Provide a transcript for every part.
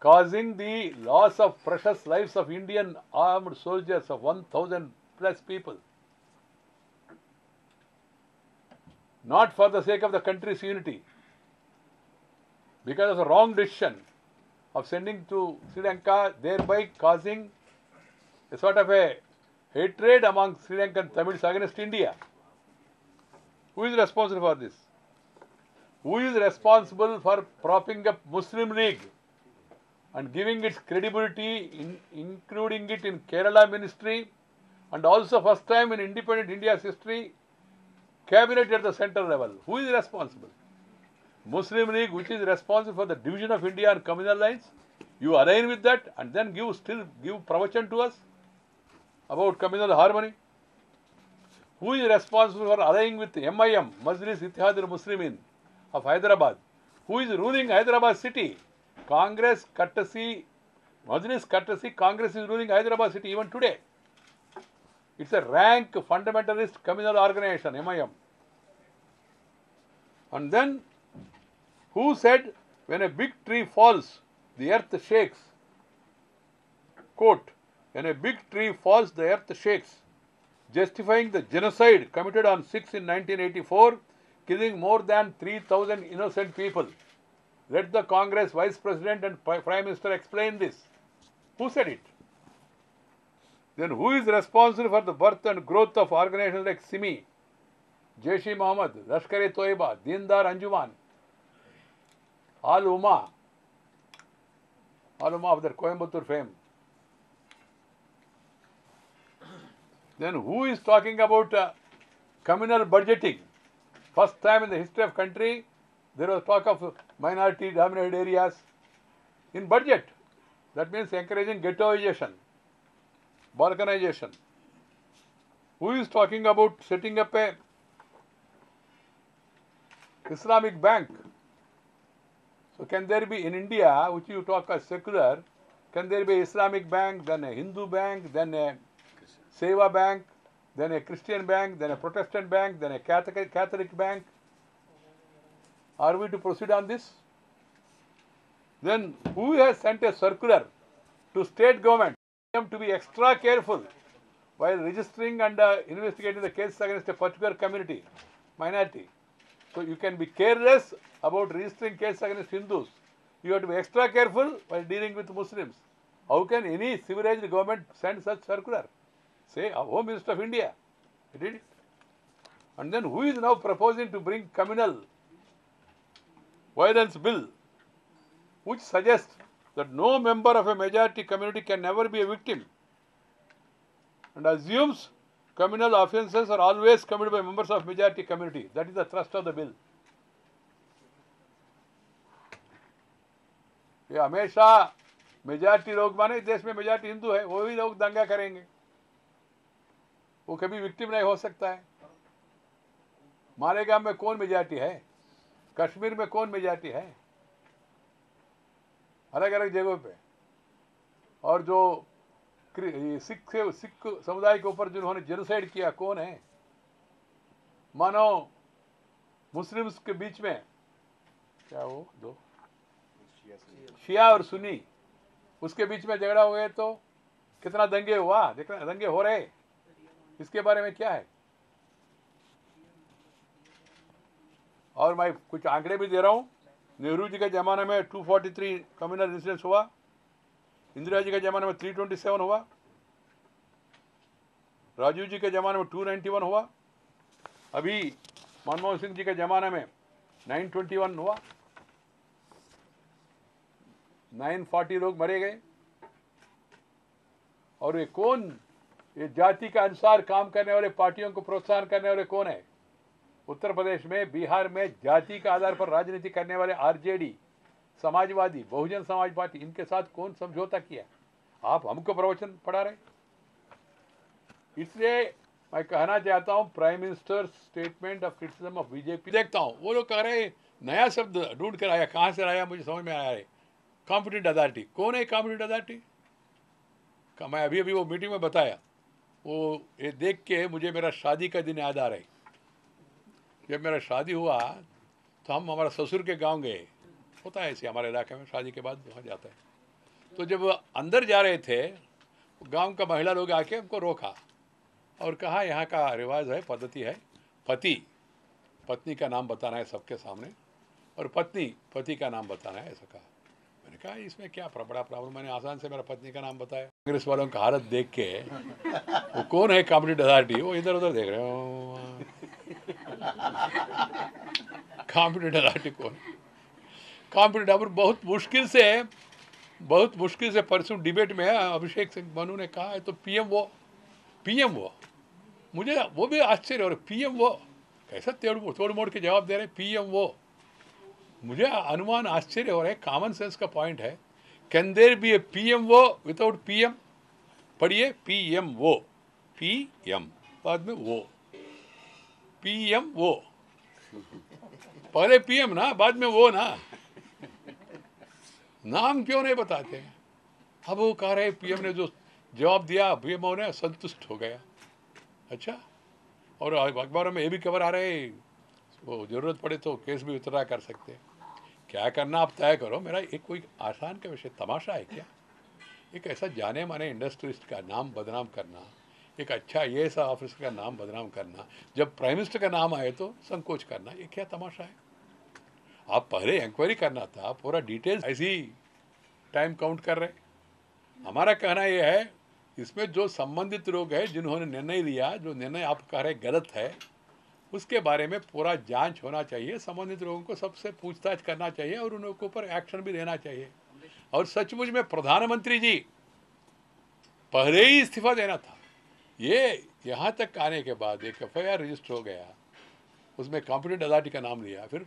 causing the loss of precious lives of Indian armed soldiers of 1,000 plus people. Not for the sake of the country's unity, because of the wrong decision of sending to Sri Lanka, thereby causing a sort of a hatred among Sri Lankan Tamils against India. Who is responsible for this? Who is responsible for propping up Muslim League and giving its credibility, including it in Kerala ministry, and also first time in independent India's history, cabinet at the central level? Who is responsible? Muslim League, which is responsible for the division of India on communal lines. You align with that and then still give pravachan to us about communal harmony. Who is responsible for allying with MIM, Majlis Ittihad al-Muslimin of Hyderabad? Who is ruling Hyderabad city? Congress courtesy, Majlis courtesy, Congress is ruling Hyderabad city even today. It's a rank fundamentalist communal organization, MIM. And then, who said, when a big tree falls, the earth shakes? Quote, when a big tree falls, the earth shakes. Justifying the genocide committed on 6 in 1984, killing more than 3,000 innocent people. Let the Congress Vice President and Prime Minister explain this. Who said it? Then who is responsible for the birth and growth of organizations like SIMI, Jaish-e-Mohammed, Lashkar-e-Toiba, Dindar Anjuman, Al-Umma of their Coimbatore fame? Then who is talking about communal budgeting? First time in the history of country, there was talk of minority-dominated areas in budget. That means encouraging ghettoization, balkanization. Who is talking about setting up a Islamic bank? So can there be in India, which you talk as secular, can there be Islamic bank, then a Hindu bank, then a Seva bank, then a Christian bank, then a Protestant bank, then a Catholic bank? Are we to proceed on this? Then who has sent a circular to state government to be extra careful while registering and investigating the case against a particular community, minority? So you can be careless about registering case against Hindus. You have to be extra careful while dealing with Muslims. How can any civilized government send such circular? Say, Home Minister of India did it. And then who is now proposing to bring communal violence bill, which suggests that no member of a majority community can never be a victim, and assumes communal offences are always committed by members of majority community. That is the thrust of the bill. ये हमेशा majority लोग माने देश में majority Hindu है, वो भी लोग दंगा करेंगे, वो कभी विक्टिम नहीं हो सकता है। मालेगांव में कौन मेजॉरिटी है? कश्मीर में कौन मेजॉरिटी है? अलग अलग जगहों पे। और जो सिख समुदाय के ऊपर जिन्होंने जेनोसाइड किया कौन है? मानो मुस्लिम्स के बीच में क्या वो दो शिया और सुन्नी, उसके बीच में झगड़ा हो गया तो कितना दंगे हुआ, दंगे हो रहे, इसके बारे में क्या है? और मैं कुछ आंकड़े भी दे रहा हूँ। नेहरू जी के ज़माने में 243 कम्युनल इंसिडेंट्स हुआ, इंदिरा जी के ज़माने में 327 हुआ, राजीव जी के ज़माने में 291 हुआ, अभी मनमोहन सिंह जी के ज़माने में 921 हुआ, 940 लोग मरे गए। और ये कौन, ये जाति के अनुसार काम करने वाले पार्टियों को प्रोत्साहन करने वाले कौन है? उत्तर प्रदेश में, बिहार में जाति के आधार पर राजनीति करने वाले आरजेडी, समाजवादी, बहुजन समाज पार्टी, इनके साथ कौन समझौता किया? आप हमको प्रवचन पढ़ा रहे। इसलिए मैं कहना चाहता हूं, prime minister statement of criticism of BJP देखता हूं, वो लोग कह रहे नया शब्द ढूंढ कर आया, कहां से आया मुझे समझ में आया है, कॉम्पिटेंट अथॉरिटी। कौन है कॉम्पिटेंट अथॉरिटी? मैं अभी वो मीटिंग में बताया, वो ये देख के मुझे मेरा शादी का दिन याद आ रहा है। जब मेरा शादी हुआ तो हम हमारा ससुर के गांव गए, होता है ऐसे हमारे इलाके में शादी के बाद वहाँ जाता है। तो जब अंदर जा रहे थे, गांव का महिला लोग आके हमको रोका और कहा यहाँ का रिवाज है, पद्धति है, पत्नी का नाम बताना है सबके सामने और पति का नाम बताना है, ऐसा कहा। मैंने कहा इसमें क्या बड़ा प्रॉब्लम, मैंने आसान से मेरा पत्नी का नाम बताया। कांग्रेस वालों का हालत देख के, वो कौन है कॉम्पिटेंट अथॉरिटी, वो इधर उधर देख रहे हो, कॉम्पिटेंट अथॉरिटी कौन, कॉम्पिटेंट। और बहुत मुश्किल से परसों डिबेट में अभिषेक सिंह मनु ने कहा है तो पीएम वो, मुझे वो भी आश्चर्य हो रहा, पीएम वो कैसा तोड़ मोड़ के जवाब दे रहे, पीएम वो। मुझे अनुमान आश्चर्य हो रहा है, कॉमन सेंस का पॉइंट है। Can there be a PM वो विदाउट पीएम? पढ़िए, पीएम वो, पीएम बाद में वो, पीएम वो, पहले पीएम ना, बाद में वो ना, नाम क्यों नहीं बताते? अब वो कह रहे पीएम ने जो जवाब दिया, पीएम ने संतुष्ट हो गया। अच्छा, और अखबारों में ये भी खबर आ रहे, वो जरूरत पड़े तो केस भी उतरा कर सकते। क्या करना आप तय करो। मेरा एक कोई आसान का विषय तमाशा है क्या? एक ऐसा जाने माने इंडस्ट्रिस्ट का नाम बदनाम करना, एक अच्छा IAS ऑफिसर का नाम बदनाम करना, जब प्राइम मिनिस्टर का नाम आए तो संकोच करना, ये क्या तमाशा है? आप पहले इंक्वायरी करना था, पूरा डिटेल्स, ऐसी टाइम काउंट कर रहे। हमारा कहना यह है, इसमें जो संबंधित लोग हैं जिन्होंने निर्णय लिया, जो निर्णय आप कह रहे गलत है, उसके बारे में पूरा जांच होना चाहिए। संबंधित लोगों को सबसे पूछताछ करना चाहिए और उनके ऊपर एक्शन भी लेना चाहिए। और सचमुच में प्रधानमंत्री जी पहले ही इस्तीफा देना था। ये यहाँ तक आने के बाद एक FIR रजिस्टर हो गया, उसमें कॉम्पिटेंट अथॉरिटी का नाम लिया, फिर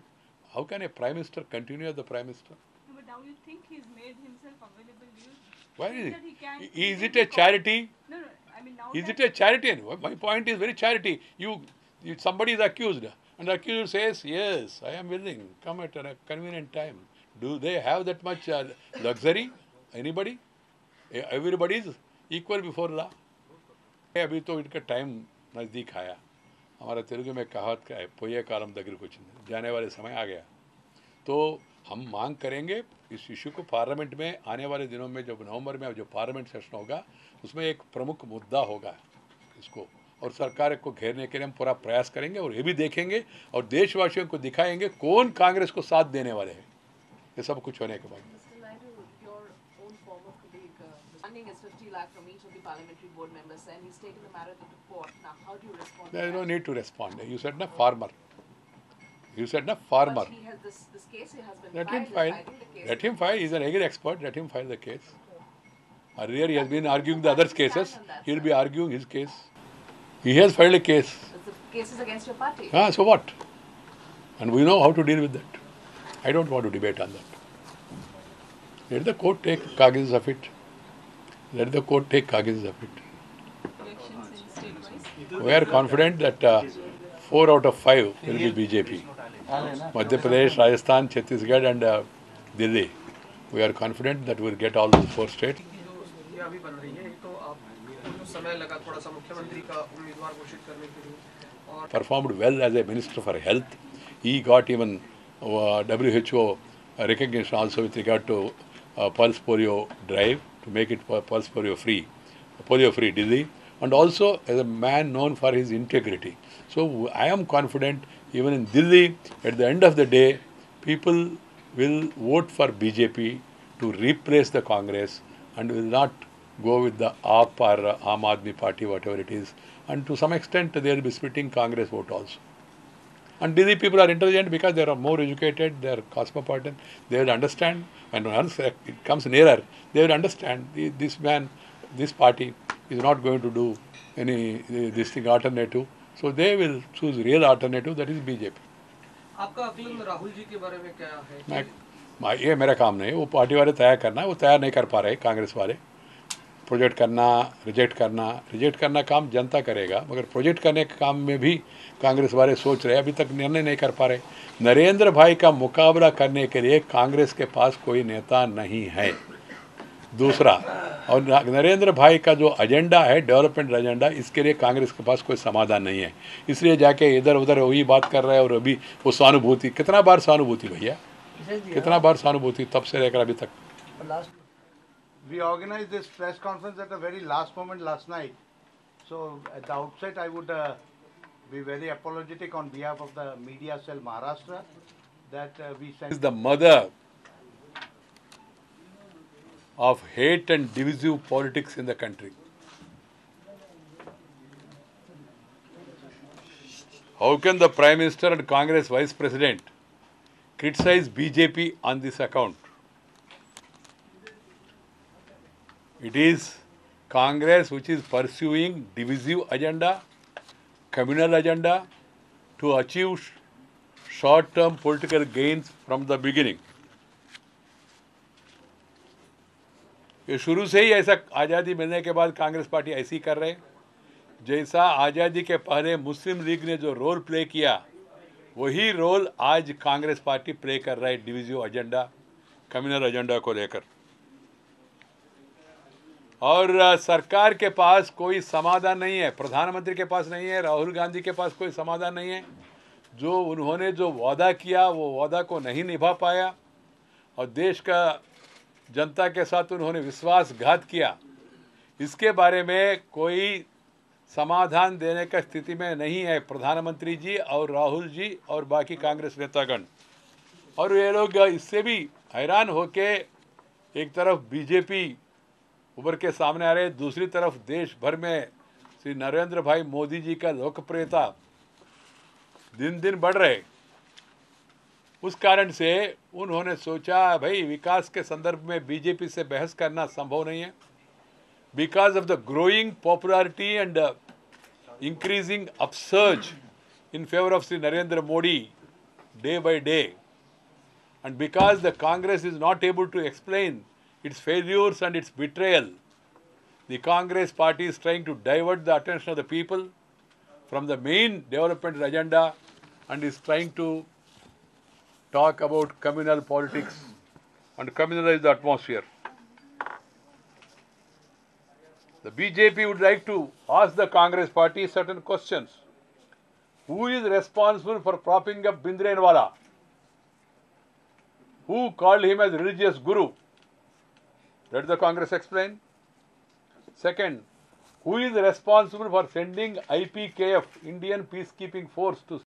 how can a prime minister continue as the prime minister? But now you think he's made himself available? Do you Why think is that he can? it? Is it a charity? No, no. I mean now. Is that it a charity? My point is very charity. Somebody is accused, and the accuser says, "Yes, I am willing. Come at a convenient time." Do they have that much luxury? Anybody? Everybody is equal before law. अभी तो इनका time नज़दीक आया। हमारा तेलुगु में कहावत का है, पोये कालम दगिर कुछ जाने वाले समय आ गया। तो हम मांग करेंगे इस इशू को पार्लियामेंट में आने वाले दिनों में, जब नवंबर में जो पार्लियामेंट सेशन होगा उसमें एक प्रमुख मुद्दा होगा इसको, और सरकार को घेरने के लिए हम पूरा प्रयास करेंगे और ये भी देखेंगे और देशवासियों को दिखाएंगे कौन कांग्रेस को साथ देने वाले हैं। ये सब कुछ होने के बाद there is no need to respond. You said na farmer. You said na farmer. But he has this case he has been Let him filed. file. Let him file. He's an agri expert. Let him file the case. Earlier he has been arguing the other cases. He'll be arguing his case. He has filed a case. The case is against your party. So what? And we know how to deal with that. I don't want to debate on that. Let the court take cognizance of it. Let the court take cognizance of it. elections in state-wise. We are confident that 4 out of 5 will be BJP. Madhya Pradesh, Rajasthan, Chhattisgarh and Delhi. We are confident that we will get all those 4 states. अभी बन रही है तो आप समय लगा थोड़ा सा मुख्यमंत्री का उम्मीदवार घोषित करने के लिए, और Performed well as a minister for health. He got even WHO recognition also with regard to pulse polio drive to make it pulse polio free Delhi, and also as a man known for his integrity. So I am confident even in Delhi, at the end of the day, people will vote for BJP to replace the Congress and will not go with the AAP or Aam Aadmi Party, whatever it is. And to some extent, they will be splitting Congress vote also. And Delhi people are intelligent because they are more educated, they are cosmopolitan, they will understand, and once it comes nearer, they will understand this man, this party is not going to do any this thing alternative. So they will choose real alternative, that is BJP. आपका आकलन राहुल जी के बारे में क्या है? ये मेरा काम नहीं है, वो पार्टी वाले तय करना है, वो तैयार नहीं कर पा रहे कांग्रेस वाले। प्रोजेक्ट करना, रिजेक्ट करना काम जनता करेगा, मगर प्रोजेक्ट करने के काम में भी कांग्रेस वाले सोच रहे, अभी तक निर्णय नहीं कर पा रहे। नरेंद्र भाई का मुकाबला करने के लिए कांग्रेस के पास कोई नेता नहीं है। दूसरा, और नरेंद्र भाई का जो एजेंडा है, डेवलपमेंट एजेंडा, इसके लिए कांग्रेस के पास कोई समाधान नहीं है। इसलिए जाके इधर उधर वही बात कर रहे हैं, और अभी वो सहानुभूति, कितना बार सहानुभूति भैया, कितना बार सहानुभूति, तब से लेकर अभी तक। we organized this press conference at the very last moment last night. So at the outset, I would be very apologetic on behalf of the media cell Maharashtra that we Is sent. the mother of hate and divisive politics in the country. How can the Prime Minister and Congress Vice President criticize BJP on this account? It is Congress which is pursuing divisive agenda, communal agenda to achieve short-term political gains from the beginning. ये शुरू से ही ऐसा आज़ादी मिलने के बाद Congress party ऐसी कर रहे, जैसा आज़ादी के पहले मुस्लिम लीग ने जो रोल प्ले किया वही रोल आज कांग्रेस पार्टी प्ले कर रहा है डिविजिव एजेंडा, कम्युनल एजेंडा को लेकर। और सरकार के पास कोई समाधान नहीं है, प्रधानमंत्री के पास नहीं है, राहुल गांधी के पास कोई समाधान नहीं है। जो उन्होंने जो वादा किया वो वादा को नहीं निभा पाया और देश का जनता के साथ उन्होंने विश्वासघात किया। इसके बारे में कोई समाधान देने का स्थिति में नहीं है प्रधानमंत्री जी और राहुल जी और बाकी कांग्रेस नेतागण। और ये लोग इससे भी हैरान होके एक तरफ बीजेपी उभर के सामने आ रहे, दूसरी तरफ देश भर में श्री नरेंद्र भाई मोदी जी का लोकप्रियता दिन दिन बढ़ रहे। उस कारण से उन्होंने सोचा भाई विकास के संदर्भ में बीजेपी से बहस करना संभव नहीं है। Because of the growing popularity and increasing upsurge in favour of Shri Narendra Modi day by day, and because the Congress is not able to explain its failures and its betrayal, the Congress party is trying to divert the attention of the people from the main development agenda and is trying to talk about communal politics and communalize the atmosphere. The BJP would like to ask the Congress party certain questions. Who is responsible for propping up Bindranwala? Who called him as religious guru? Let the Congress explain. Second, who is responsible for sending IPKF, Indian Peacekeeping Force, to